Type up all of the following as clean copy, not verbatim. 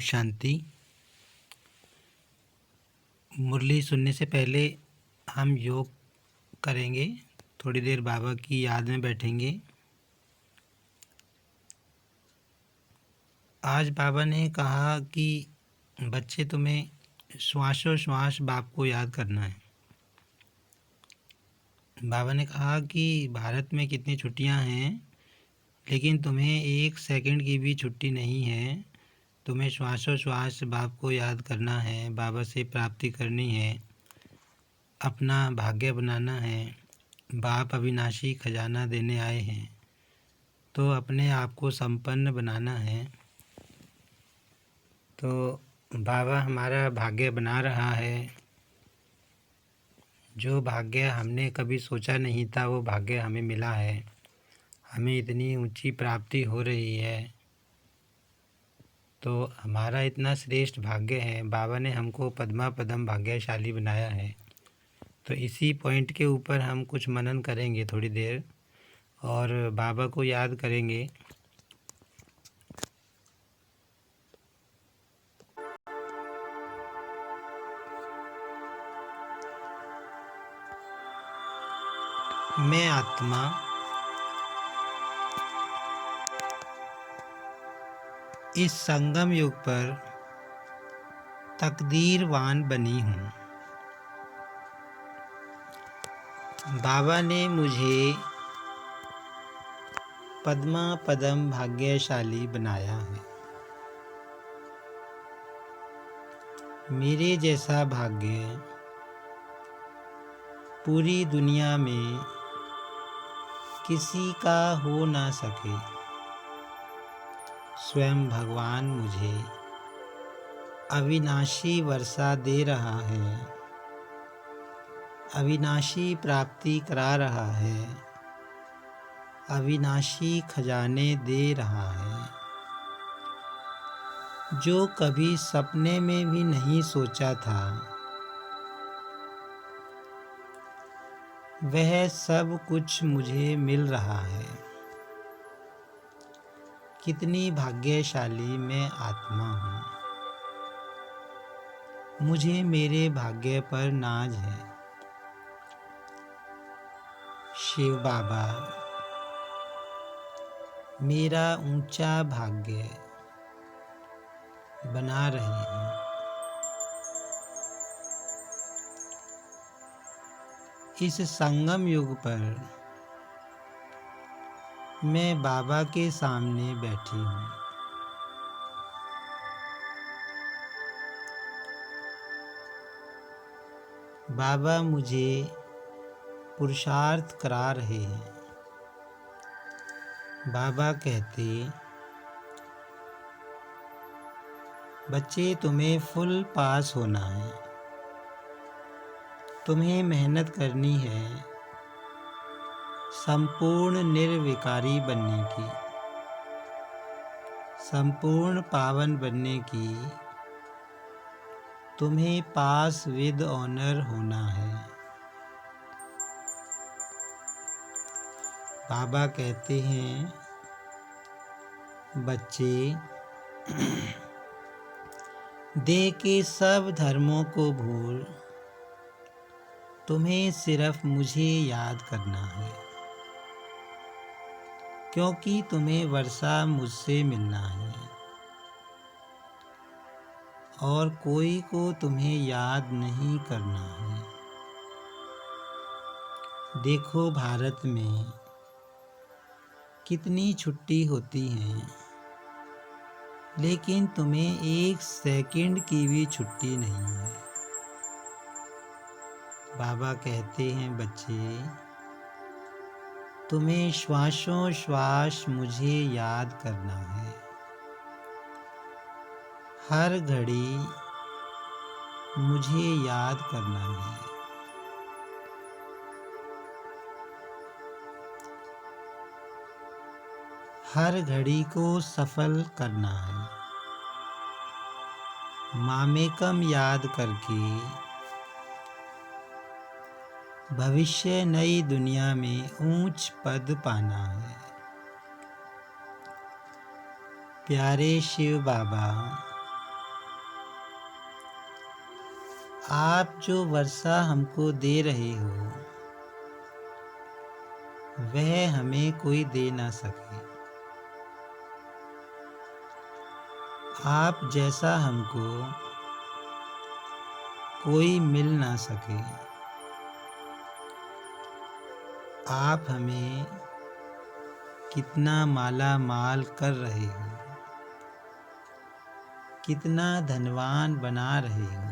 शांति। मुरली सुनने से पहले हम योग करेंगे। थोड़ी देर बाबा की याद में बैठेंगे। आज बाबा ने कहा कि बच्चे तुम्हें श्वासोश्वास बाप को याद करना है। बाबा ने कहा कि भारत में कितनी छुट्टियां हैं, लेकिन तुम्हें एक सेकंड की भी छुट्टी नहीं है। तुम्हें श्वासोश्वास बाप को याद करना है, बाबा से प्राप्ति करनी है, अपना भाग्य बनाना है। बाप अविनाशी खजाना देने आए हैं, तो अपने आप को संपन्न बनाना है। तो बाबा हमारा भाग्य बना रहा है। जो भाग्य हमने कभी सोचा नहीं था वो भाग्य हमें मिला है। हमें इतनी ऊंची प्राप्ति हो रही है, तो हमारा इतना श्रेष्ठ भाग्य है। बाबा ने हमको पद्मा पदम भाग्यशाली बनाया है। तो इसी पॉइंट के ऊपर हम कुछ मनन करेंगे थोड़ी देर और बाबा को याद करेंगे। मैं आत्मा इस संगम युग पर तकदीरवान बनी हूँ। बाबा ने मुझे पद्मा पदम भाग्यशाली बनाया है। मेरे जैसा भाग्य पूरी दुनिया में किसी का हो ना सके। स्वयं भगवान मुझे अविनाशी वर्षा दे रहा है, अविनाशी प्राप्ति करा रहा है, अविनाशी खजाने दे रहा है। जो कभी सपने में भी नहीं सोचा था, वह सब कुछ मुझे मिल रहा है। कितनी भाग्यशाली मैं आत्मा हूँ। मुझे मेरे भाग्य पर नाज है। शिव बाबा मेरा ऊंचा भाग्य बना रहे हैं। इस संगम युग पर मैं बाबा के सामने बैठी हूँ। बाबा मुझे पुरुषार्थ करा रहे हैं। बाबा कहते, बच्चे तुम्हें फुल पास होना है। तुम्हें मेहनत करनी है संपूर्ण निर्विकारी बनने की, संपूर्ण पावन बनने की। तुम्हें पास विद ऑनर होना है। बाबा कहते हैं, बच्चे देह के सब धर्मों को भूल तुम्हें सिर्फ मुझे याद करना है, क्योंकि तुम्हें वर्षा मुझसे मिलना है और कोई को तुम्हें याद नहीं करना है। देखो भारत में कितनी छुट्टी होती हैं, लेकिन तुम्हें एक सेकंड की भी छुट्टी नहीं है। बाबा कहते हैं, बच्चे तुम्हें श्वासों श्वास मुझे याद करना है। हर घड़ी मुझे याद करना है। हर घड़ी को सफल करना है। मामेकम याद करके भविष्य नई दुनिया में ऊंच पद पाना है। प्यारे शिव बाबा आप जो वर्षा हमको दे रहे हो वह हमें कोई दे ना सके। आप जैसा हमको कोई मिल ना सके। आप हमें कितना माला माल कर रहे हो, कितना धनवान बना रहे हो,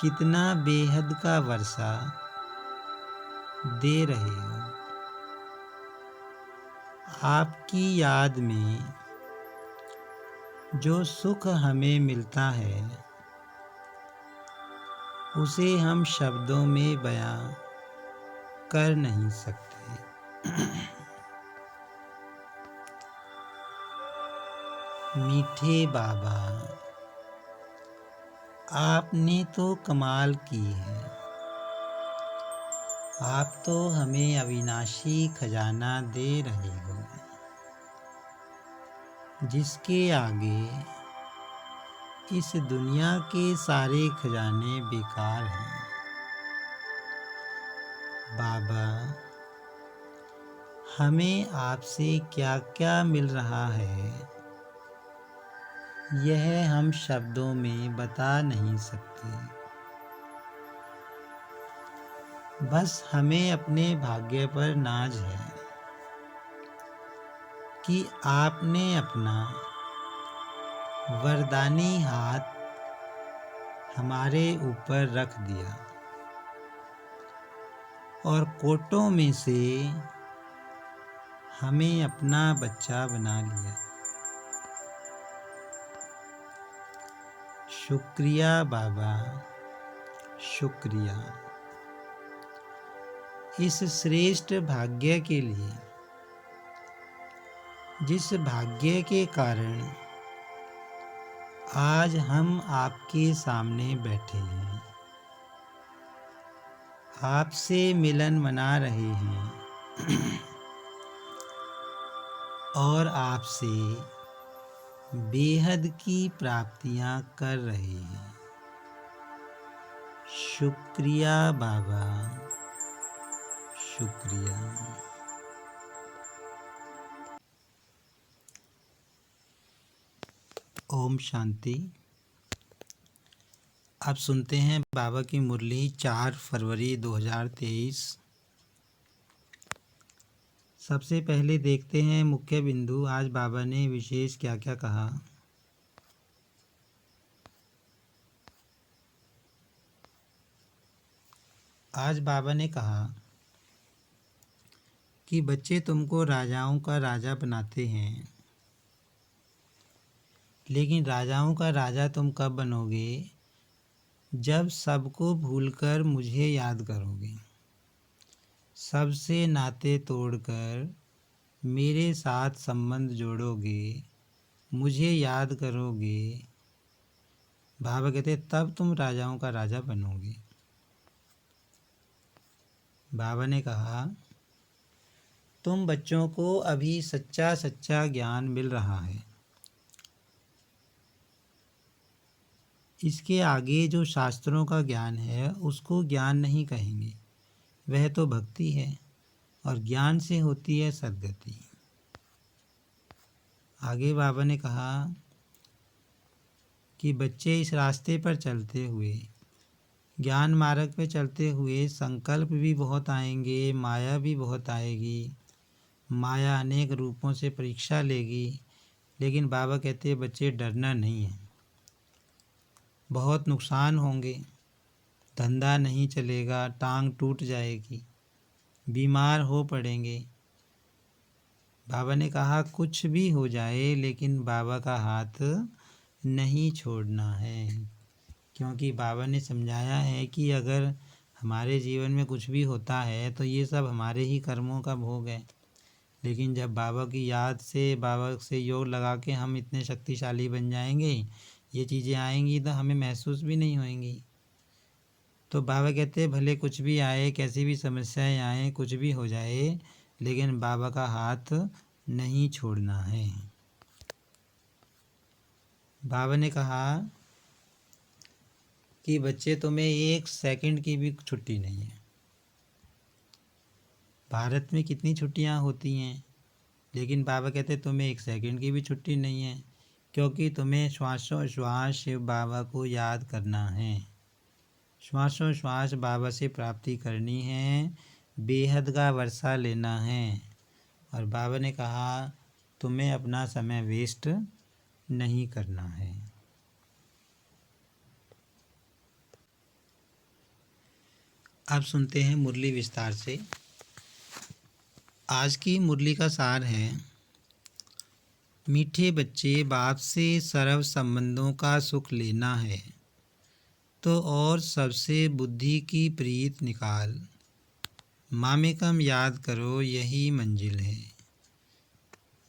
कितना बेहद का वर्षा दे रहे हो। आपकी याद में जो सुख हमें मिलता है उसे हम शब्दों में बयां कर नहीं सकते। मीठे बाबा, आपने तो कमाल की है। आप तो हमें अविनाशी खजाना दे रहे हो, जिसके आगे इस दुनिया के सारे खजाने बेकार हैं। बाबा, हमें आपसे क्या क्या मिल रहा है यह हम शब्दों में बता नहीं सकते। बस हमें अपने भाग्य पर नाज है कि आपने अपना वरदानी हाथ हमारे ऊपर रख दिया और कोटों में से हमें अपना बच्चा बना लिया। शुक्रिया बाबा, शुक्रिया इस श्रेष्ठ भाग्य के लिए, जिस भाग्य के कारण आज हम आपके सामने बैठे हैं, आपसे मिलन मना रहे हैं और आपसे बेहद की प्राप्तियां कर रहे हैं। शुक्रिया बाबा, शुक्रिया। ओम शांति। अब सुनते हैं बाबा की मुरली 4 फरवरी 2023। सबसे पहले देखते हैं मुख्य बिंदु। आज बाबा ने विशेष क्या क्या कहा। आज बाबा ने कहा कि बच्चे, तुमको राजाओं का राजा बनाते हैं, लेकिन राजाओं का राजा तुम कब बनोगे? जब सबको भूलकर मुझे याद करोगे, सबसे नाते तोड़कर मेरे साथ संबंध जोड़ोगे, मुझे याद करोगे। बाबा कहते तब तुम राजाओं का राजा बनोगे। बाबा ने कहा तुम बच्चों को अभी सच्चा सच्चा ज्ञान मिल रहा है। इसके आगे जो शास्त्रों का ज्ञान है उसको ज्ञान नहीं कहेंगे, वह तो भक्ति है और ज्ञान से होती है सद्गति। आगे बाबा ने कहा कि बच्चे, इस रास्ते पर चलते हुए, ज्ञान मार्ग पे चलते हुए संकल्प भी बहुत आएंगे, माया भी बहुत आएगी। माया अनेक रूपों से परीक्षा लेगी, लेकिन बाबा कहते हैं बच्चे डरना नहीं है। बहुत नुकसान होंगे, धंधा नहीं चलेगा, टांग टूट जाएगी, बीमार हो पड़ेंगे। बाबा ने कहा कुछ भी हो जाए लेकिन बाबा का हाथ नहीं छोड़ना है, क्योंकि बाबा ने समझाया है कि अगर हमारे जीवन में कुछ भी होता है तो ये सब हमारे ही कर्मों का भोग है। लेकिन जब बाबा की याद से, बाबा से योग लगा के हम इतने शक्तिशाली बन जाएंगे, ये चीज़ें आएंगी तो हमें महसूस भी नहीं होंगी। तो बाबा कहते हैं भले कुछ भी आए, कैसी भी समस्याएं आए, कुछ भी हो जाए, लेकिन बाबा का हाथ नहीं छोड़ना है। बाबा ने कहा कि बच्चे तुम्हें 1 सेकंड की भी छुट्टी नहीं है। भारत में कितनी छुट्टियां होती हैं, लेकिन बाबा कहते तुम्हें 1 सेकंड की भी छुट्टी नहीं है, क्योंकि तुम्हें श्वासों श्वास शिव बाबा को याद करना है। श्वासों श्वास बाबा से प्राप्ति करनी है, बेहद का वर्षा लेना है। और बाबा ने कहा तुम्हें अपना समय वेस्ट नहीं करना है। अब सुनते हैं मुरली विस्तार से। आज की मुरली का सार है, मीठे बच्चे, बाप से सर्व संबंधों का सुख लेना है तो और सबसे बुद्धि की प्रीत निकाल, मामेकम याद करो यही मंजिल है।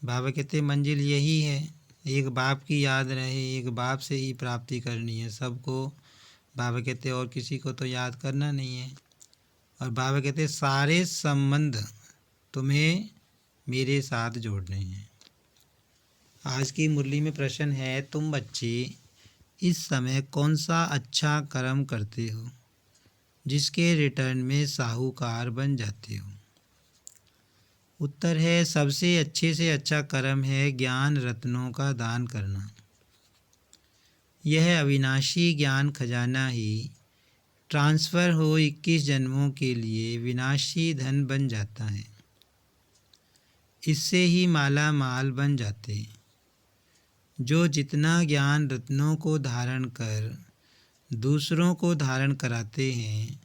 बाबा कहते मंजिल यही है, एक बाप की याद रहे, एक बाप से ही प्राप्ति करनी है सबको। बाबा कहते और किसी को तो याद करना नहीं है। और बाबा कहते सारे संबंध तुम्हें मेरे साथ जोड़ने हैं। आज की मुरली में प्रश्न है, तुम बच्चे इस समय कौन सा अच्छा कर्म करते हो जिसके रिटर्न में साहूकार बन जाते हो? उत्तर है, सबसे अच्छे से अच्छा कर्म है ज्ञान रत्नों का दान करना। यह अविनाशी ज्ञान खजाना ही ट्रांसफ़र हो 21 जन्मों के लिए विनाशी धन बन जाता है। इससे ही माला माल बन जाते। जो जितना ज्ञान रत्नों को धारण कर दूसरों को धारण कराते हैं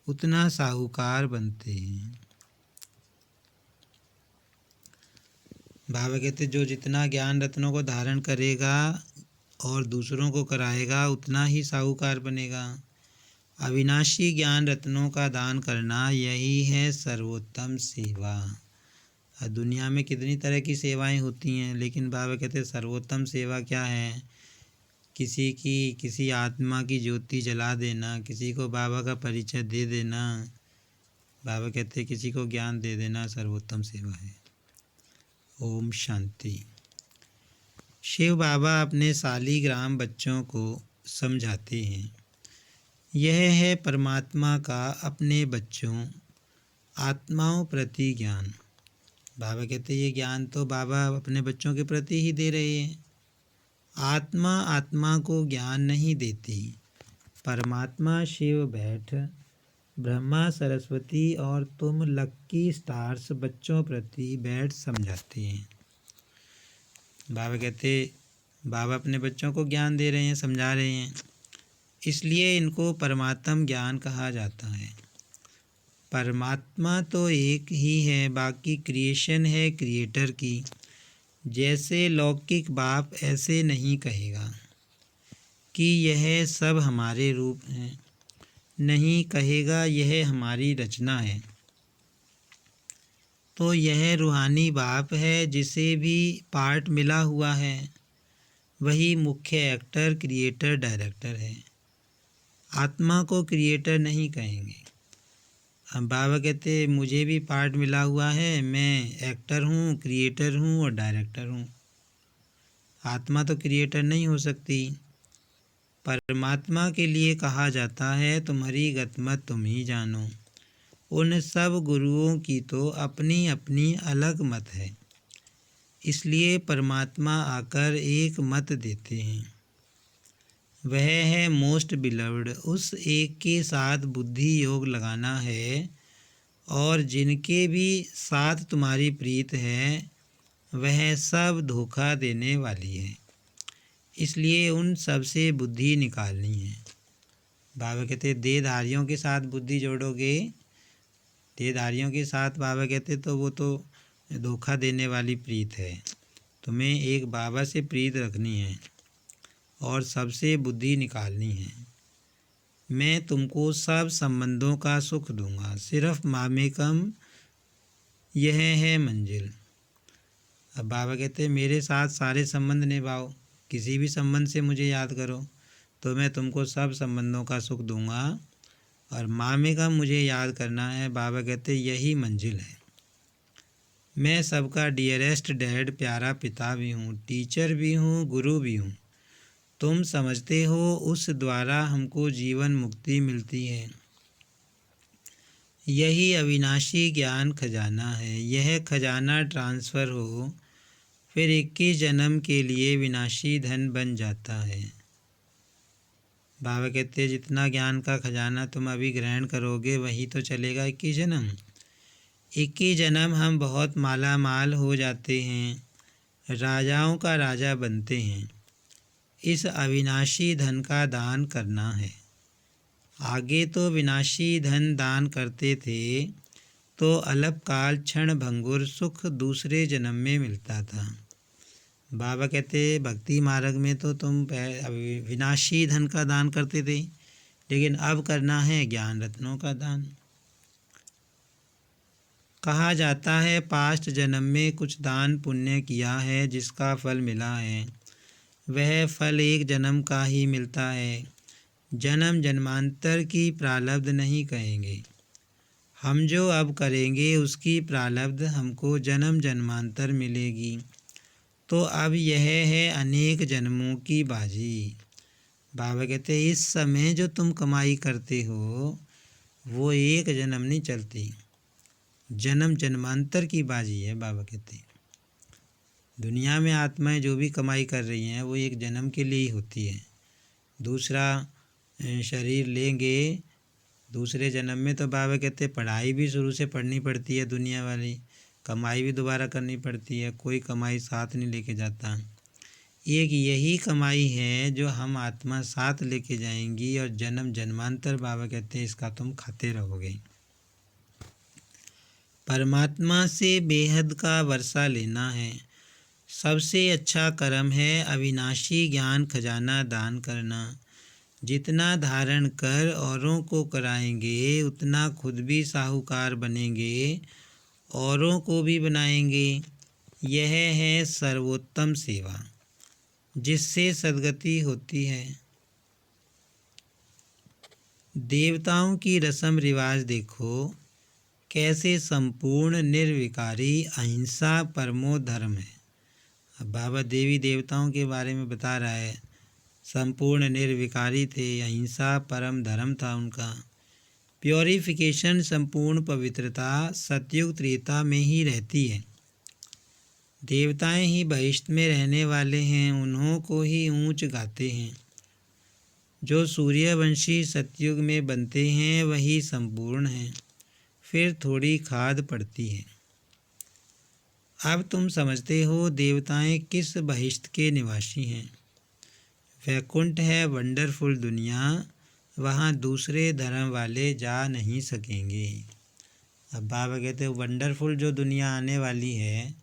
उतना साहूकार बनते हैं। बाबा कहते जो जितना ज्ञान रत्नों को धारण करेगा और दूसरों को कराएगा उतना ही साहूकार बनेगा। अविनाशी ज्ञान रत्नों का दान करना यही है सर्वोत्तम सेवा। दुनिया में कितनी तरह की सेवाएं होती हैं, लेकिन बाबा कहते सर्वोत्तम सेवा क्या है? किसी आत्मा की ज्योति जला देना, किसी को बाबा का परिचय दे देना। बाबा कहते किसी को ज्ञान दे देना सर्वोत्तम सेवा है। ओम शांति। शिव बाबा अपने सालीग्राम बच्चों को समझाते हैं, यह है परमात्मा का अपने बच्चों आत्माओं प्रति ज्ञान। बाबा कहते ये ज्ञान तो बाबा अपने बच्चों के प्रति ही दे रहे हैं। आत्मा आत्मा को ज्ञान नहीं देती। परमात्मा शिव बैठ, ब्रह्मा सरस्वती और तुम लक्की स्टार्स बच्चों प्रति बैठ समझाते हैं। बाबा कहते बाबा अपने बच्चों को ज्ञान दे रहे हैं, समझा रहे हैं, इसलिए इनको परमात्म ज्ञान कहा जाता है। परमात्मा तो एक ही है, बाकी क्रिएशन है क्रिएटर की। जैसे लौकिक बाप ऐसे नहीं कहेगा कि यह सब हमारे रूप हैं, नहीं कहेगा यह हमारी रचना है। तो यह रूहानी बाप है जिसे भी पार्ट मिला हुआ है, वही मुख्य एक्टर क्रिएटर डायरेक्टर है। आत्मा को क्रिएटर नहीं कहेंगे। अब बाबा कहते मुझे भी पार्ट मिला हुआ है, मैं एक्टर हूँ, क्रिएटर हूँ और डायरेक्टर हूँ। आत्मा तो क्रिएटर नहीं हो सकती। परमात्मा के लिए कहा जाता है तुम्हारी गतमत तुम ही जानो। उन सब गुरुओं की तो अपनी अपनी अलग मत है, इसलिए परमात्मा आकर एक मत देते हैं। वह है मोस्ट बिलव्ड। उस एक के साथ बुद्धि योग लगाना है, और जिनके भी साथ तुम्हारी प्रीत है वह सब धोखा देने वाली है, इसलिए उन सब से बुद्धि निकालनी है। बाबा कहते देहधारियों के साथ बुद्धि जोड़ोगे, देहधारियों के साथ बाबा कहते तो वो तो धोखा देने वाली प्रीत है। तुम्हें एक बाबा से प्रीत रखनी है और सबसे बुद्धि निकालनी है। मैं तुमको सब संबंधों का सुख दूंगा, सिर्फ मामेकम यह है मंजिल। अब बाबा कहते मेरे साथ सारे संबंध निभाओ, किसी भी संबंध से मुझे याद करो तो मैं तुमको सब संबंधों का सुख दूंगा, और मामेकम मुझे याद करना है। बाबा कहते यही मंजिल है। मैं सबका डियरेस्ट डैड, प्यारा पिता भी हूँ, टीचर भी हूँ, गुरु भी हूँ। तुम समझते हो उस द्वारा हमको जीवन मुक्ति मिलती है। यही अविनाशी ज्ञान खजाना है। यह खजाना ट्रांसफ़र हो फिर 21 जन्म के लिए विनाशी धन बन जाता है। बाबा कहते हैं जितना ज्ञान का खजाना तुम अभी ग्रहण करोगे वही तो चलेगा 21 जन्म। 21 जन्म हम बहुत माला माल हो जाते हैं, राजाओं का राजा बनते हैं। इस अविनाशी धन का दान करना है। आगे तो विनाशी धन दान करते थे तो अल्पकाल क्षण भंगुर सुख दूसरे जन्म में मिलता था। बाबा कहते भक्ति मार्ग में तो तुम विनाशी धन का दान करते थे, लेकिन अब करना है ज्ञान रत्नों का दान। कहा जाता है पास्ट जन्म में कुछ दान पुण्य किया है जिसका फल मिला है, वह फल एक जन्म का ही मिलता है। जन्म जन्मांतर की प्रारब्ध नहीं कहेंगे। हम जो अब करेंगे उसकी प्रारब्ध हमको जन्म जन्मांतर मिलेगी। तो अब यह है अनेक जन्मों की बाजी। बाबा कहते हैं इस समय जो तुम कमाई करते हो वो एक जन्म नहीं चलती, जन्म जन्मांतर की बाजी है। बाबा कहते हैं दुनिया में आत्माएं जो भी कमाई कर रही हैं वो एक जन्म के लिए ही होती है। दूसरा शरीर लेंगे दूसरे जन्म में तो बाबा कहते हैं पढ़ाई भी शुरू से पढ़नी पड़ती है, दुनिया वाली कमाई भी दोबारा करनी पड़ती है, कोई कमाई साथ नहीं लेके जाता। एक यही कमाई है जो हम आत्मा साथ लेके जाएंगी और जन्म जन्मांतर बाबा कहते हैं इसका तुम खाते रहोगे। परमात्मा से बेहद का वर्षा लेना है। सबसे अच्छा कर्म है अविनाशी ज्ञान खजाना दान करना। जितना धारण कर औरों को कराएंगे उतना खुद भी साहूकार बनेंगे, औरों को भी बनाएंगे। यह है सर्वोत्तम सेवा जिससे सद्गति होती है। देवताओं की रस्म रिवाज देखो कैसे संपूर्ण निर्विकारी अहिंसा परमो धर्म है। अब बाबा देवी देवताओं के बारे में बता रहा है, संपूर्ण निर्विकारी थे, अहिंसा परम धर्म था उनका। प्योरिफिकेशन संपूर्ण पवित्रता सतयुग त्रेता में ही रहती है। देवताएं ही बहिष्ठ में रहने वाले हैं, उन्हों को ही ऊंच गाते हैं। जो सूर्यवंशी सतयुग में बनते हैं वही संपूर्ण हैं, फिर थोड़ी खाद पड़ती है। अब तुम समझते हो देवताएं किस बहिष्ठ के निवासी हैं। वैकुंठ है वंडरफुल दुनिया, वहाँ दूसरे धर्म वाले जा नहीं सकेंगे। अब बाबा कहते हैं वंडरफुल जो दुनिया आने वाली है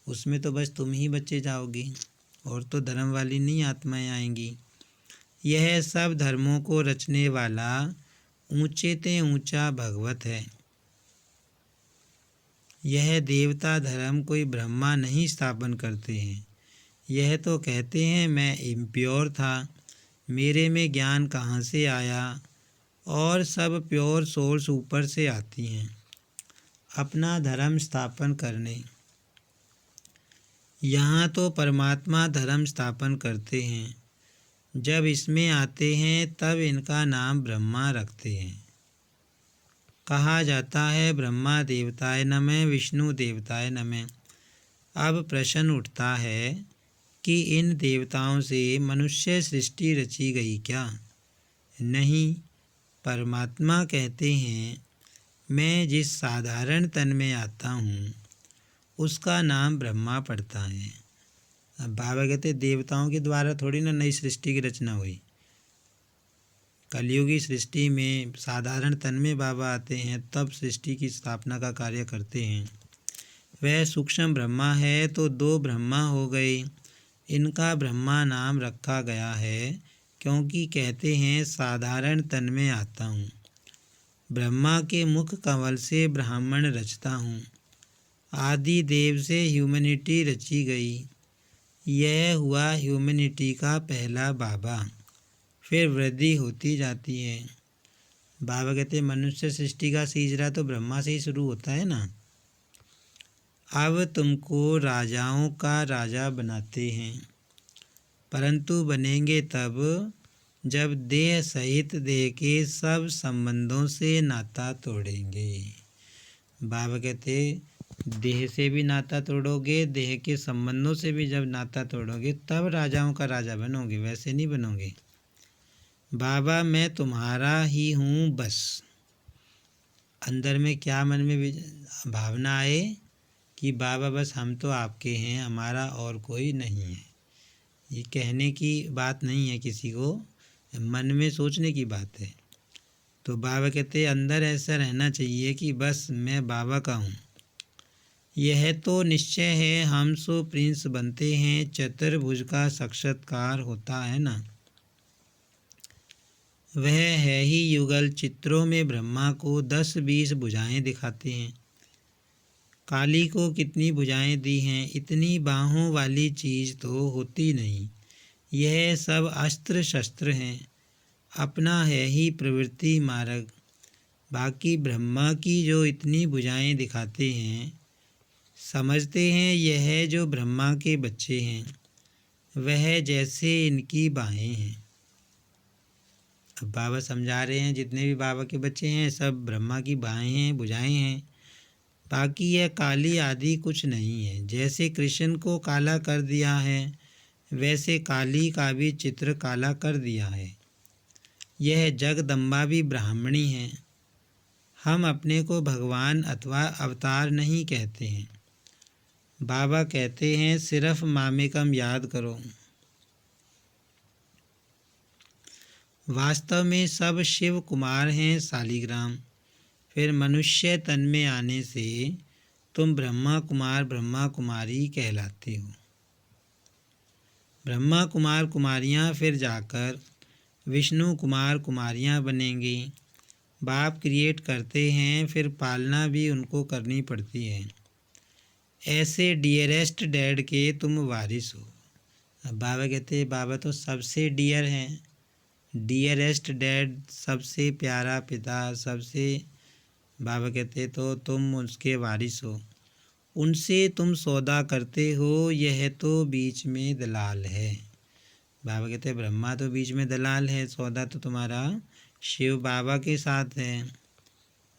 उसमें तो बस तुम ही बच्चे जाओगी और तो धर्म वाली नहीं आत्माएं आएंगी। यह सब धर्मों को रचने वाला ऊंचे ते ऊंचा भगवत है। यह देवता धर्म कोई ब्रह्मा नहीं स्थापन करते हैं। यह तो कहते हैं मैं इम्प्योर था, मेरे में ज्ञान कहाँ से आया, और सब प्योर सोर्स ऊपर से आती हैं अपना धर्म स्थापन करने। यहाँ तो परमात्मा धर्म स्थापन करते हैं, जब इसमें आते हैं तब इनका नाम ब्रह्मा रखते हैं। कहा जाता है ब्रह्मा देवताय नमः विष्णु देवताय नमः। अब प्रश्न उठता है कि इन देवताओं से मनुष्य सृष्टि रची गई क्या? नहीं, परमात्मा कहते हैं मैं जिस साधारण तन में आता हूँ उसका नाम ब्रह्मा पड़ता है। अब बाबा कहते देवताओं के द्वारा थोड़ी ना नई सृष्टि की रचना हुई। कलयुगी सृष्टि में साधारण तन में बाबा आते हैं तब सृष्टि की स्थापना का कार्य करते हैं। वह सूक्ष्म ब्रह्मा है तो दो ब्रह्मा हो गए। इनका ब्रह्मा नाम रखा गया है क्योंकि कहते हैं साधारण तन में आता हूँ। ब्रह्मा के मुख कमल से ब्राह्मण रचता हूँ। आदि देव से ह्यूमैनिटी रची गई। यह हुआ ह्यूमैनिटी का पहला बाबा, फिर वृद्धि होती जाती है। बाबा कहते मनुष्य सृष्टि का सिलसिला तो ब्रह्मा से ही शुरू होता है ना। अब तुमको राजाओं का राजा बनाते हैं। परंतु बनेंगे तब जब देह सहित देह के सब संबंधों से नाता तोड़ेंगे। बाबा कहते देह से भी नाता तोड़ोगे, देह के संबंधों से भी जब नाता तोड़ोगे तब राजाओं का राजा बनोगे, वैसे नहीं बनोगे। बाबा मैं तुम्हारा ही हूँ बस। अंदर में क्या मन में भावना आए कि बाबा बस हम तो आपके हैं, हमारा और कोई नहीं है। ये कहने की बात नहीं है, किसी को मन में सोचने की बात है। तो बाबा कहते अंदर ऐसा रहना चाहिए कि बस मैं बाबा का हूँ। यह तो निश्चय है हम सो प्रिंस बनते हैं, चतुर्भुज का साक्षात्कार होता है ना। वह है ही युगल, चित्रों में ब्रह्मा को 10-20 भुजाएं दिखाते हैं। काली को कितनी भुजाएं दी हैं, इतनी बाहों वाली चीज़ तो होती नहीं। यह सब अस्त्र शस्त्र हैं, अपना है ही प्रवृत्ति मार्ग। बाकी ब्रह्मा की जो इतनी भुजाएं दिखाते हैं, समझते हैं यह जो ब्रह्मा के बच्चे हैं, वह जैसे इनकी बाहें हैं। अब बाबा समझा रहे हैं जितने भी बाबा के बच्चे हैं सब ब्रह्मा की बाहें हैं, भुजाएं हैं। बाकी यह काली आदि कुछ नहीं है। जैसे कृष्ण को काला कर दिया है, वैसे काली का भी चित्र काला कर दिया है। यह जगदम्बा भी ब्राह्मणी है। हम अपने को भगवान अथवा अवतार नहीं कहते हैं। बाबा कहते हैं सिर्फ मामेकम याद करो। वास्तव में सब शिव कुमार हैं शालिग्राम। फिर मनुष्य तन में आने से तुम ब्रह्मा कुमार ब्रह्मा कुमारी कहलाते हो। ब्रह्मा कुमार कुमारियाँ फिर जाकर विष्णु कुमार कुमारियाँ बनेंगी। बाप क्रिएट करते हैं, फिर पालना भी उनको करनी पड़ती है। ऐसे डियरेस्ट डैड के तुम वारिस हो। अब बाबा कहते हैं बाबा तो सबसे डियर हैं, डियरेस्ट डैड, सबसे प्यारा पिता, सबसे बाबा कहते तो तुम उसके वारिस हो। उनसे तुम सौदा करते हो, यह तो बीच में दलाल है। बाबा कहते ब्रह्मा तो बीच में दलाल है, सौदा तो तुम्हारा शिव बाबा के साथ है।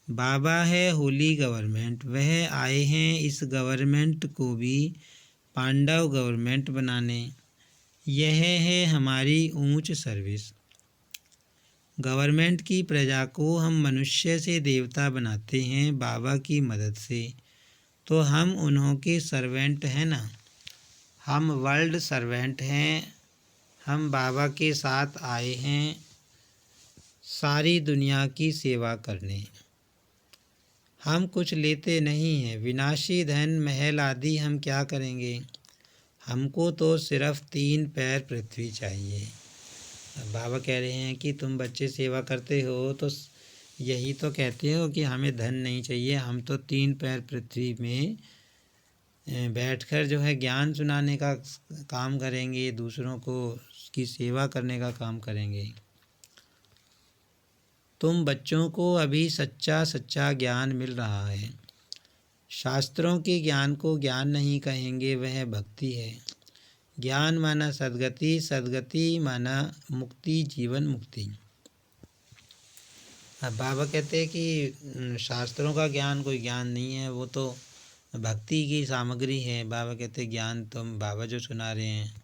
बाबा है होली गवर्नमेंट, वह आए हैं इस गवर्नमेंट को भी पांडव गवर्नमेंट बनाने। यह है हमारी ऊंच सर्विस। गवर्नमेंट की प्रजा को हम मनुष्य से देवता बनाते हैं बाबा की मदद से, तो हम उन्हों के सर्वेंट हैं ना। हम वर्ल्ड सर्वेंट हैं। हम बाबा के साथ आए हैं सारी दुनिया की सेवा करने। हम कुछ लेते नहीं हैं, विनाशी धन महल आदि हम क्या करेंगे। हमको तो सिर्फ 3 पैर पृथ्वी चाहिए। बाबा कह रहे हैं कि तुम बच्चे सेवा करते हो तो यही तो कहते हो कि हमें धन नहीं चाहिए, हम तो 3 पैर पृथ्वी में बैठकर जो है ज्ञान सुनाने का काम करेंगे, दूसरों को उसकी सेवा करने का काम करेंगे। तुम बच्चों को अभी सच्चा सच्चा ज्ञान मिल रहा है। शास्त्रों के ज्ञान को ज्ञान नहीं कहेंगे, वह भक्ति है। ज्ञान माना सद्गति, सद्गति माना मुक्ति, जीवन मुक्ति। अब बाबा कहते हैं कि शास्त्रों का ज्ञान कोई ज्ञान नहीं है, वो तो भक्ति की सामग्री है। बाबा कहते हैं ज्ञान तुम बाबा जो सुना रहे हैं।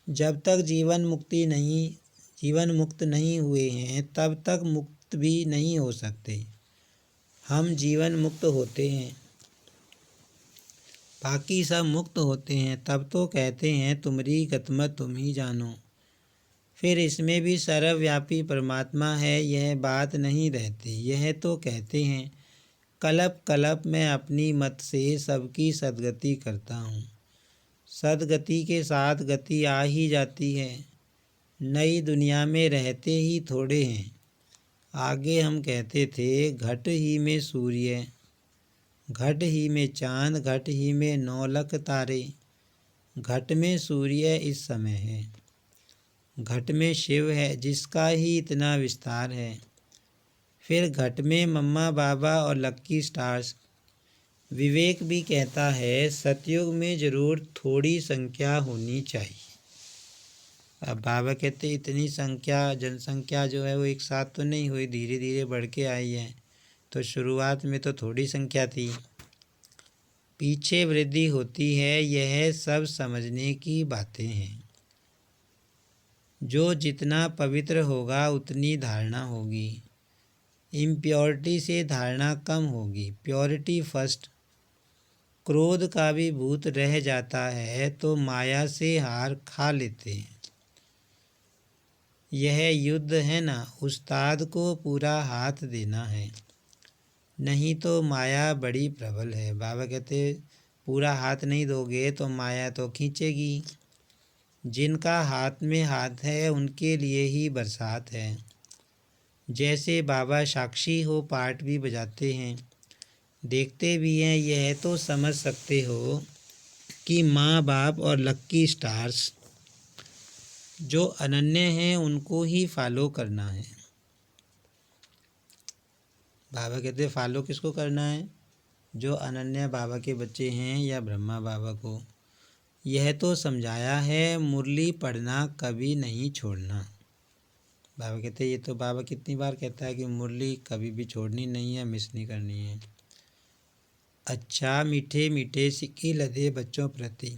जब तक जीवन मुक्त नहीं हुए हैं तब तक मुक्त भी नहीं हो सकते। हम जीवन मुक्त होते हैं, बाकी सब मुक्त होते हैं, तब तो कहते हैं तुमरी गतमत तुम ही जानो। फिर इसमें भी सर्वव्यापी परमात्मा है, यह बात नहीं रहती। यह तो कहते हैं कल्प कल्प मैं अपनी मत से सबकी सद्गति करता हूँ। सद्गति के साथ गति आ ही जाती है। नई दुनिया में रहते ही थोड़े हैं। आगे हम कहते थे घट ही में सूर्य, घट ही में चाँद, घट ही में 9 लाख तारे। घट में सूर्य इस समय है, घट में शिव है जिसका ही इतना विस्तार है। फिर घट में मम्मा बाबा और लक्की स्टार्स। विवेक भी कहता है सतयुग में ज़रूर थोड़ी संख्या होनी चाहिए। अब बाबा कहते इतनी जनसंख्या जो है वो एक साथ तो नहीं हुई, धीरे धीरे बढ़ के आई है। तो शुरुआत में तो थोड़ी संख्या थी, पीछे वृद्धि होती है। यह सब समझने की बातें हैं। जो जितना पवित्र होगा उतनी धारणा होगी। इम्प्योरिटी से धारणा कम होगी, प्योरिटी फर्स्ट। क्रोध का भी भूत रह जाता है तो माया से हार खा लेते हैं। यह युद्ध है ना, उस्ताद को पूरा हाथ देना है, नहीं तो माया बड़ी प्रबल है। बाबा कहते पूरा हाथ नहीं दोगे तो माया तो खींचेगी। जिनका हाथ में हाथ है उनके लिए ही बरसात है। जैसे बाबा साक्षी हो, पाठ भी बजाते हैं, देखते भी हैं। यह तो समझ सकते हो कि माँ बाप और लक्की स्टार्स जो अनन्य हैं उनको ही फॉलो करना है। बाबा कहते फॉलो किसको करना है? जो अनन्य बाबा के बच्चे हैं या ब्रह्मा बाबा को। यह तो समझाया है, मुरली पढ़ना कभी नहीं छोड़ना। बाबा कहते ये तो बाबा कितनी बार कहता है कि मुरली कभी भी छोड़नी नहीं है, मिस नहीं करनी है। अच्छा मीठे मीठे सिक्के लदे बच्चों प्रति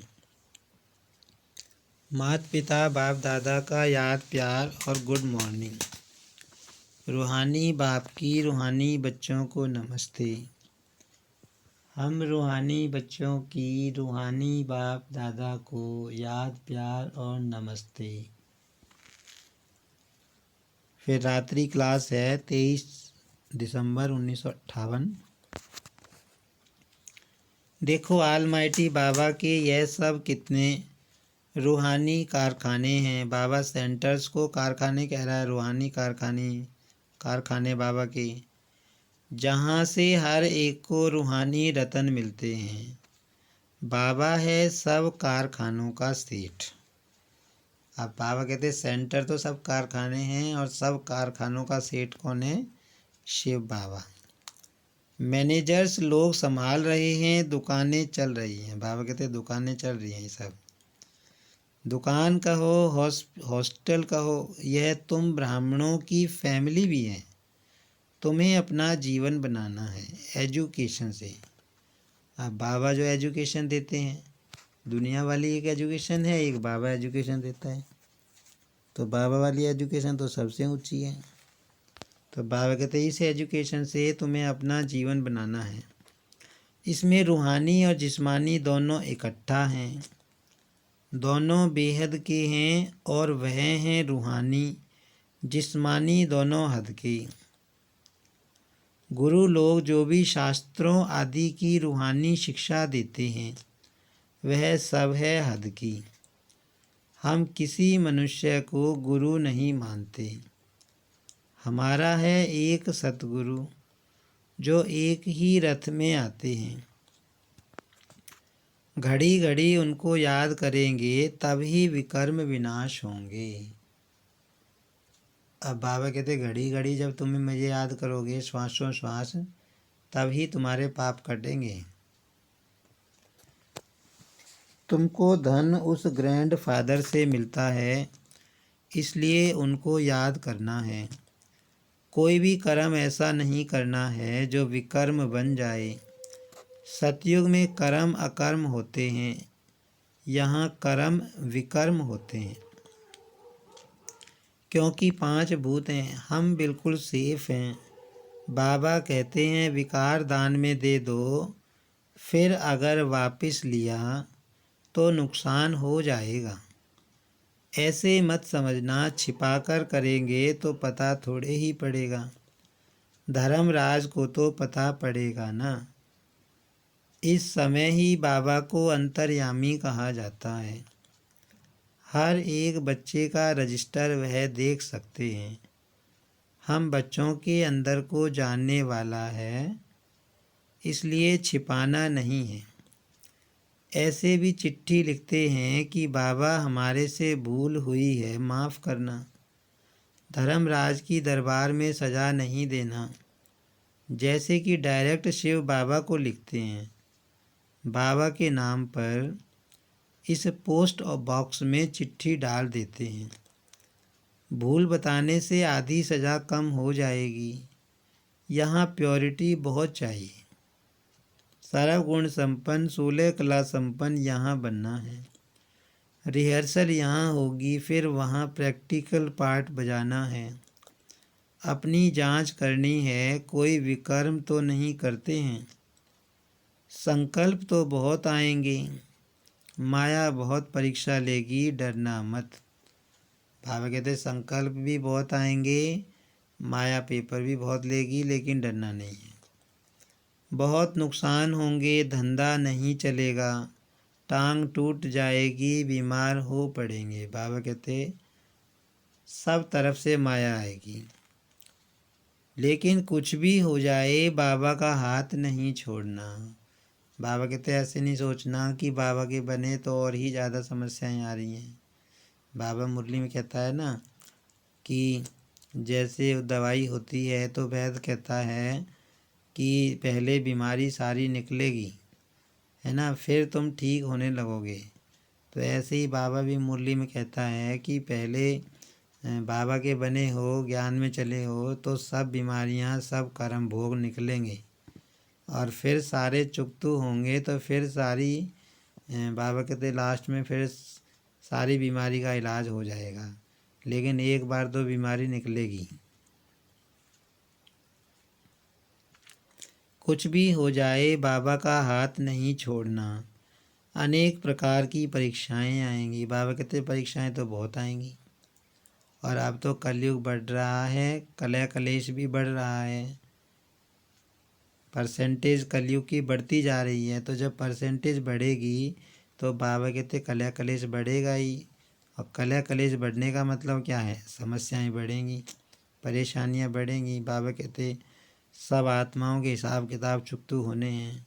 माता पिता बाप दादा का याद प्यार और गुड मॉर्निंग। रूहानी बाप की रूहानी बच्चों को नमस्ते। हम रूहानी बच्चों की रूहानी बाप दादा को याद प्यार और नमस्ते। फिर रात्रि क्लास है 23 दिसंबर 1958। देखो आलमाइटी बाबा के यह सब कितने रूहानी कारखाने हैं। बाबा सेंटर्स को कारखाने कह रहा है, रूहानी कारखाने बाबा के, जहाँ से हर एक को रूहानी रतन मिलते हैं। बाबा है सब कारखानों का सेठ। अब बाबा कहते सेंटर तो सब कारखाने हैं और सब कारखानों का सेठ कौन है? शिव बाबा। मैनेजर्स लोग संभाल रहे हैं, दुकानें चल रही हैं। बाबा कहते दुकानें चल रही हैं, सब दुकान कहो हॉस्टल कहो, यह तुम ब्राह्मणों की फैमिली भी है। तुम्हें अपना जीवन बनाना है एजुकेशन से। अब बाबा जो एजुकेशन देते हैं, दुनिया वाली एक एजुकेशन है, एक बाबा एजुकेशन देता है। तो बाबा वाली एजुकेशन तो सबसे ऊंची है। तो बाबा कहते हैं इस एजुकेशन से तुम्हें अपना जीवन बनाना है। इसमें रूहानी और जिस्मानी दोनों इकट्ठा हैं, दोनों बेहद के हैं और वह हैं रूहानी जिस्मानी दोनों हद के। गुरु लोग जो भी शास्त्रों आदि की रूहानी शिक्षा देते हैं वह सब है हद की। हम किसी मनुष्य को गुरु नहीं मानते। हमारा है एक सतगुरु जो एक ही रथ में आते हैं। घड़ी घड़ी उनको याद करेंगे तभी विकर्म विनाश होंगे। अब बाबा कहते घड़ी घड़ी जब तुम्हें मुझे याद करोगे, श्वासों श्वास, तभी तुम्हारे पाप कटेंगे। तुमको धन उस ग्रैंड फादर से मिलता है, इसलिए उनको याद करना है। कोई भी कर्म ऐसा नहीं करना है जो विकर्म बन जाए। सतयुग में कर्म अकर्म होते हैं, यहाँ कर्म विकर्म होते हैं। क्योंकि 5 भूत हैं, हम बिल्कुल सेफ हैं। बाबा कहते हैं विकार दान में दे दो, फिर अगर वापस लिया तो नुकसान हो जाएगा। ऐसे मत समझना, छिपाकर करेंगे तो पता थोड़े ही पड़ेगा। धर्मराज को तो पता पड़ेगा ना। इस समय ही बाबा को अंतर्यामी कहा जाता है। हर एक बच्चे का रजिस्टर वह देख सकते हैं। हम बच्चों के अंदर को जानने वाला है, इसलिए छिपाना नहीं है। ऐसे भी चिट्ठी लिखते हैं कि बाबा हमारे से भूल हुई है, माफ़ करना। धर्मराज की दरबार में सजा नहीं देना। जैसे कि डायरेक्ट शिव बाबा को लिखते हैं। बाबा के नाम पर इस पोस्ट बॉक्स में चिट्ठी डाल देते हैं। भूल बताने से आधी सज़ा कम हो जाएगी। यहाँ प्योरिटी बहुत चाहिए। सर्वगुण संपन्न 16 कला संपन्न यहाँ बनना है। रिहर्सल यहाँ होगी, फिर वहाँ प्रैक्टिकल पार्ट बजाना है। अपनी जांच करनी है, कोई विकर्म तो नहीं करते हैं। संकल्प तो बहुत आएंगे, माया बहुत परीक्षा लेगी, डरना मत। बाबा कहते संकल्प भी बहुत आएंगे, माया पेपर भी बहुत लेगी, लेकिन डरना नहीं है। बहुत नुकसान होंगे, धंधा नहीं चलेगा, टांग टूट जाएगी, बीमार हो पड़ेंगे। बाबा कहते सब तरफ से माया आएगी, लेकिन कुछ भी हो जाए बाबा का हाथ नहीं छोड़ना। बाबा कहते ऐसे नहीं सोचना कि बाबा के बने तो और ही ज़्यादा समस्याएं आ रही हैं। बाबा मुरली में कहता है ना कि जैसे दवाई होती है तो वैद्य कहता है कि पहले बीमारी सारी निकलेगी, है ना, फिर तुम ठीक होने लगोगे। तो ऐसे ही बाबा भी मुरली में कहता है कि पहले बाबा के बने हो, ज्ञान में चले हो, तो सब बीमारियां, सब कर्म भोग निकलेंगे और फिर सारे चुकतू होंगे, तो फिर सारी बाबा कहते लास्ट में फिर सारी बीमारी का इलाज हो जाएगा। लेकिन एक बार तो बीमारी निकलेगी। कुछ भी हो जाए बाबा का हाथ नहीं छोड़ना। अनेक प्रकार की परीक्षाएं आएंगी। बाबा कहते परीक्षाएं तो बहुत आएंगी, और अब तो कलयुग बढ़ रहा है, कलह कलेश भी बढ़ रहा है। परसेंटेज कलयुग की बढ़ती जा रही है, तो जब परसेंटेज बढ़ेगी तो बाबा कहते कलह कलेश बढ़ेगा ही। और कलह कलेश बढ़ने का मतलब क्या है? समस्याएं बढ़ेंगी, परेशानियां बढ़ेंगी। बाबा कहते सब आत्माओं के हिसाब किताब चुकतू होने हैं।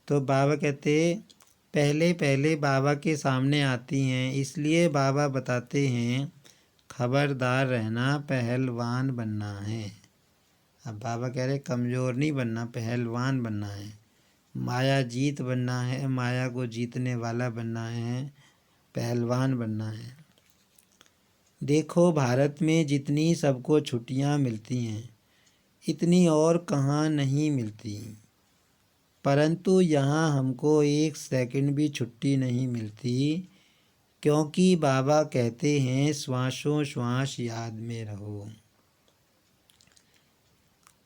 तो बाबा कहते पहले पहले बाबा के सामने आती हैं, इसलिए बाबा बताते हैं खबरदार रहना, पहलवान बनना है। अब बाबा कह रहे कमज़ोर नहीं बनना, पहलवान बनना है। माया जीत बनना है, माया को जीतने वाला बनना है, पहलवान बनना है। देखो भारत में जितनी सबको छुट्टियां मिलती हैं, इतनी और कहाँ नहीं मिलती, परंतु यहाँ हमको एक सेकंड भी छुट्टी नहीं मिलती, क्योंकि बाबा कहते हैं श्वासों श्वास याद में रहो।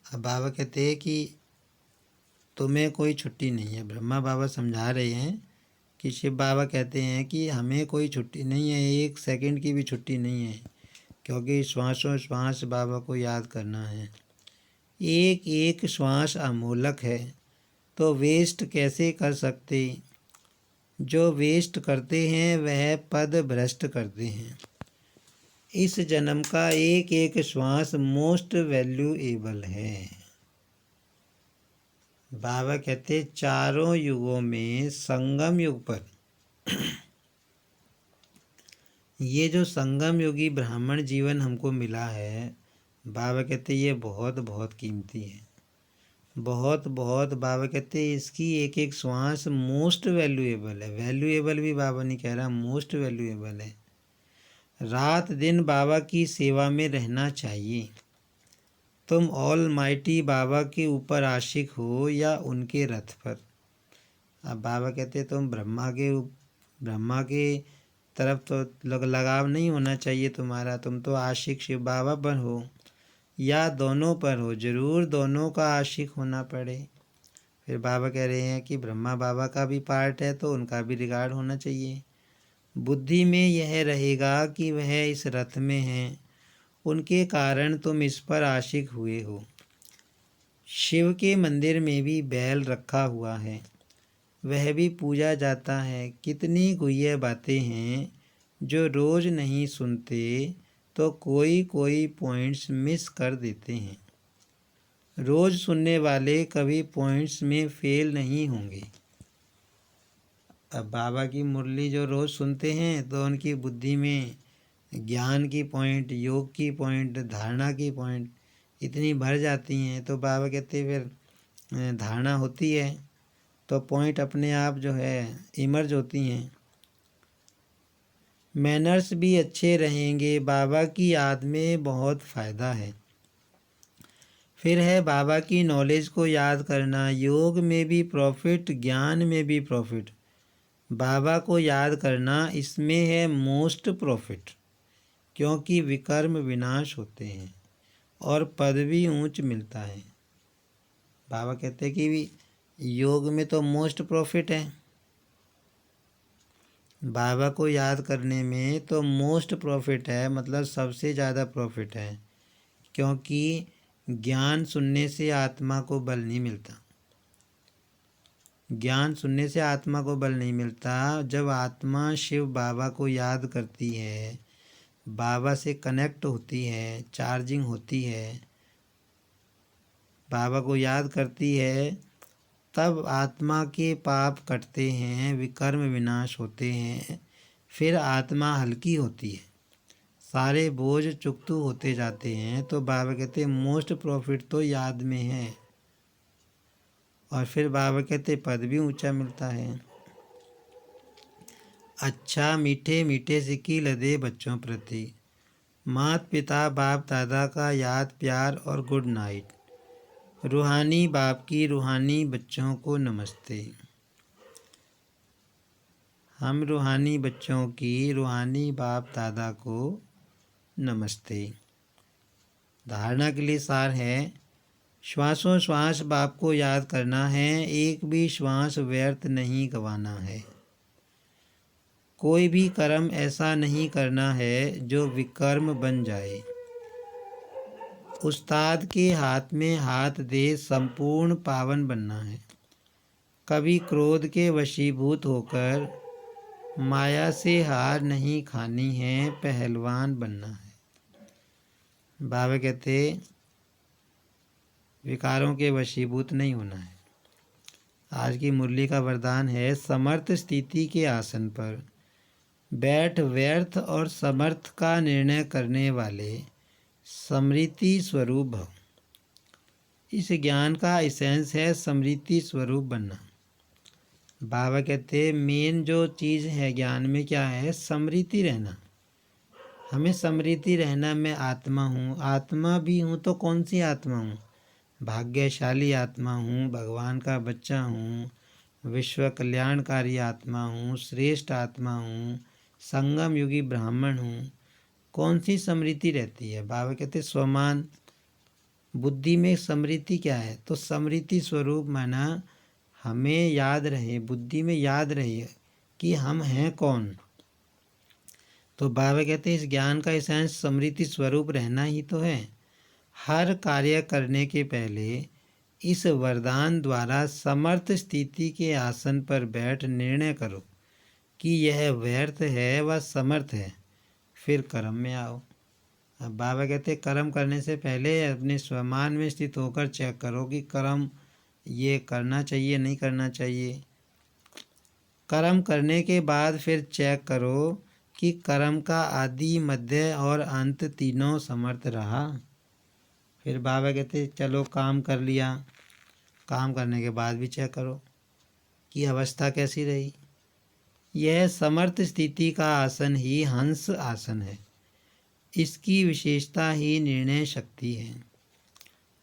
अब बाबा कहते हैं कि तुम्हें कोई छुट्टी नहीं है। ब्रह्मा बाबा समझा रहे हैं कि शिव बाबा कहते हैं कि हमें कोई छुट्टी नहीं है, एक सेकंड की भी छुट्टी नहीं है, क्योंकि श्वासों श्वास बाबा को याद करना है। एक एक श्वास अमूलक है, तो वेस्ट कैसे कर सकते? जो वेस्ट करते हैं वह पद भ्रष्ट करते हैं। इस जन्म का एक एक श्वास मोस्ट वैल्यूएबल है। बाबा कहते चारों युगों में संगम युग पर ये जो संगम युगी ब्राह्मण जीवन हमको मिला है, बाबा कहते ये बहुत बहुत कीमती है, बहुत बहुत। बाबा कहते इसकी एक एक श्वास मोस्ट वैल्यूएबल है। वैल्यूएबल भी बाबा नहीं कह रहा, मोस्ट वैल्यूएबल है। रात दिन बाबा की सेवा में रहना चाहिए। तुम ऑल माइटी बाबा के ऊपर आशिक हो या उनके रथ पर। अब बाबा कहते तुम ब्रह्मा के तरफ तो लगाव नहीं होना चाहिए तुम्हारा, तुम तो आशिक शिव बाबा पर हो या दोनों पर हो, ज़रूर दोनों का आशिक होना पड़े। फिर बाबा कह रहे हैं कि ब्रह्मा बाबा का भी पार्ट है, तो उनका भी रिगार्ड होना चाहिए। बुद्धि में यह रहेगा कि वह इस रथ में हैं, उनके कारण तुम इस पर आशिक हुए हो। शिव के मंदिर में भी बैल रखा हुआ है, वह भी पूजा जाता है। कितनी गुह्य बातें हैं जो रोज़ नहीं सुनते, तो कोई कोई पॉइंट्स मिस कर देते हैं। रोज़ सुनने वाले कभी पॉइंट्स में फेल नहीं होंगे। अब बाबा की मुरली जो रोज़ सुनते हैं तो उनकी बुद्धि में ज्ञान की पॉइंट, योग की पॉइंट, धारणा की पॉइंट इतनी भर जाती हैं। तो बाबा कहते फिर धारणा होती है, तो पॉइंट अपने आप जो है इमर्ज होती हैं। मैनर्स भी अच्छे रहेंगे, बाबा की याद में बहुत फ़ायदा है। फिर है बाबा की नॉलेज को याद करना, योग में भी प्रॉफिट, ज्ञान में भी प्रॉफिट। बाबा को याद करना इसमें है मोस्ट प्रॉफिट, क्योंकि विकर्म विनाश होते हैं और पद भी ऊंच मिलता है। बाबा कहते हैं कि योग में तो मोस्ट प्रॉफिट है, बाबा को याद करने में तो मोस्ट प्रॉफिट है, मतलब सबसे ज़्यादा प्रॉफिट है, क्योंकि ज्ञान सुनने से आत्मा को बल नहीं मिलता। ज्ञान सुनने से आत्मा को बल नहीं मिलता। जब आत्मा शिव बाबा को याद करती है, बाबा से कनेक्ट होती है, चार्जिंग होती है, बाबा को याद करती है, तब आत्मा के पाप कटते हैं, विकर्म विनाश होते हैं, फिर आत्मा हल्की होती है, सारे बोझ चुकतू होते जाते हैं। तो बाबा कहते हैं मोस्ट प्रॉफिट तो याद में है। और फिर बाबा कहते पद भी ऊंचा मिलता है। अच्छा मीठे मीठे सिक्की लदे बच्चों प्रति, माता पिता बाप दादा का याद प्यार और गुड नाइट। रूहानी बाप की रूहानी बच्चों को नमस्ते। हम रूहानी बच्चों की रूहानी बाप दादा को नमस्ते। धारणा के लिए सार है, श्वासों श्वास बाप को याद करना है, एक भी श्वास व्यर्थ नहीं गंवाना है। कोई भी कर्म ऐसा नहीं करना है जो विकर्म बन जाए। उस्ताद के हाथ में हाथ दे संपूर्ण पावन बनना है। कभी क्रोध के वशीभूत होकर माया से हार नहीं खानी है, पहलवान बनना है। बाबा कहते विकारों के वशीभूत नहीं होना है। आज की मुरली का वरदान है, समर्थ स्थिति के आसन पर बैठ व्यर्थ और समर्थ का निर्णय करने वाले स्मृति स्वरूप भव। इस ज्ञान का एसेंस है स्मृति स्वरूप बनना। बाबा कहते मेन जो चीज़ है ज्ञान में क्या है, स्मृति रहना। हमें स्मृति रहना, मैं आत्मा हूँ, आत्मा भी हूँ तो कौन सी आत्मा हूँ, भाग्यशाली आत्मा हूँ, भगवान का बच्चा हूँ, विश्व कल्याणकारी आत्मा हूँ, श्रेष्ठ आत्मा हूँ, संगम युगी ब्राह्मण हूँ। कौन सी स्मृति रहती है? बाबा कहते स्वमान बुद्धि में स्मृति क्या है, तो स्मृति स्वरूप माना हमें याद रहे, बुद्धि में याद रहे कि हम हैं कौन। तो बाबा कहते इस ज्ञान का एसेंस स्मृति स्वरूप रहना ही तो है। हर कार्य करने के पहले इस वरदान द्वारा समर्थ स्थिति के आसन पर बैठ निर्णय करो कि यह व्यर्थ है व समर्थ है, फिर कर्म में आओ। अब बाबा कहते कर्म करने से पहले अपने स्वमान में स्थित होकर चेक करो कि कर्म ये करना चाहिए नहीं करना चाहिए। कर्म करने के बाद फिर चेक करो कि कर्म का आदि मध्य और अंत तीनों समर्थ रहा। फिर बाबा कहते चलो काम कर लिया, काम करने के बाद भी चेक करो कि अवस्था कैसी रही। यह समर्थ स्थिति का आसन ही हंस आसन है। इसकी विशेषता ही निर्णय शक्ति है।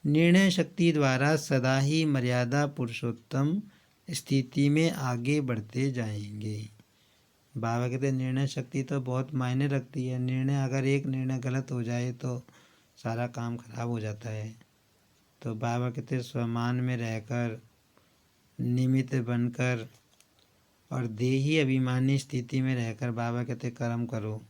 निर्णय शक्ति द्वारा सदा ही मर्यादा पुरुषोत्तम स्थिति में आगे बढ़ते जाएंगे। बाबा कहते निर्णय शक्ति तो बहुत मायने रखती है। निर्णय अगर एक निर्णय गलत हो जाए तो सारा काम खराब हो जाता है। तो बाबा कहते स्वमान में रहकर, निमित्त बनकर और देही अभिमानी स्थिति में रहकर बाबा कहते कर्म करो।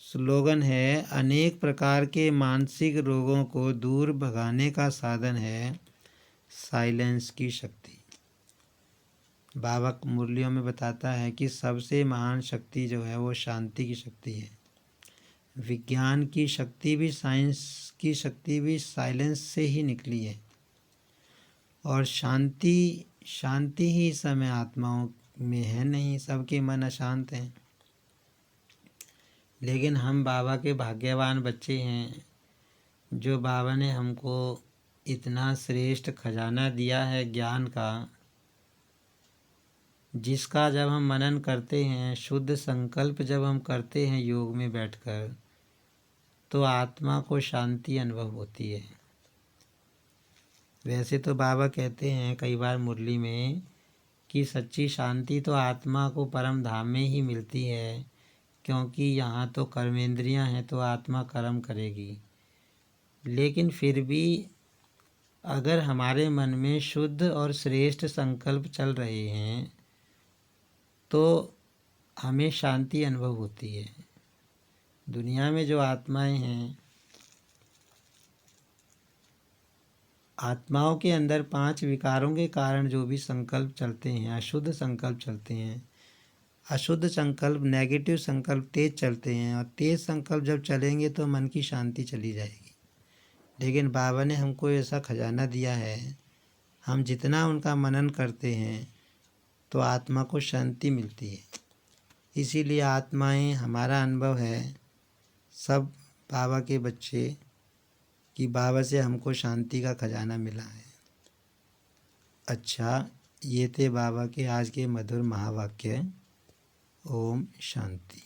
स्लोगन है, अनेक प्रकार के मानसिक रोगों को दूर भगाने का साधन है साइलेंस की शक्ति। बाबा मुरलियों में बताता है कि सबसे महान शक्ति जो है वो शांति की शक्ति है। विज्ञान की शक्ति भी, साइंस की शक्ति भी साइलेंस से ही निकली है। और शांति ही समय आत्माओं में है नहीं, सबके मन अशांत हैं। लेकिन हम बाबा के भाग्यवान बच्चे हैं जो बाबा ने हमको इतना श्रेष्ठ खजाना दिया है ज्ञान का, जिसका जब हम मनन करते हैं, शुद्ध संकल्प जब हम करते हैं योग में बैठकर, तो आत्मा को शांति अनुभव होती है। वैसे तो बाबा कहते हैं कई बार मुरली में कि सच्ची शांति तो आत्मा को परम धाम में ही मिलती है, क्योंकि यहाँ तो कर्मेंद्रियाँ हैं तो आत्मा कर्म करेगी। लेकिन फिर भी अगर हमारे मन में शुद्ध और श्रेष्ठ संकल्प चल रहे हैं तो हमें शांति अनुभव होती है। दुनिया में जो आत्माएं हैं, आत्माओं के अंदर 5 विकारों के कारण जो भी संकल्प चलते हैं, अशुद्ध संकल्प चलते हैं, अशुद्ध संकल्प, नेगेटिव संकल्प तेज चलते हैं, और तेज संकल्प जब चलेंगे तो मन की शांति चली जाएगी। लेकिन बाबा ने हमको ऐसा खजाना दिया है, हम जितना उनका मनन करते हैं तो आत्मा को शांति मिलती है। इसीलिए आत्माएं, हमारा अनुभव है सब बाबा के बच्चे कि बाबा से हमको शांति का खजाना मिला है। अच्छा, ये थे बाबा के आज के मधुर महावाक्य। ओम शांति।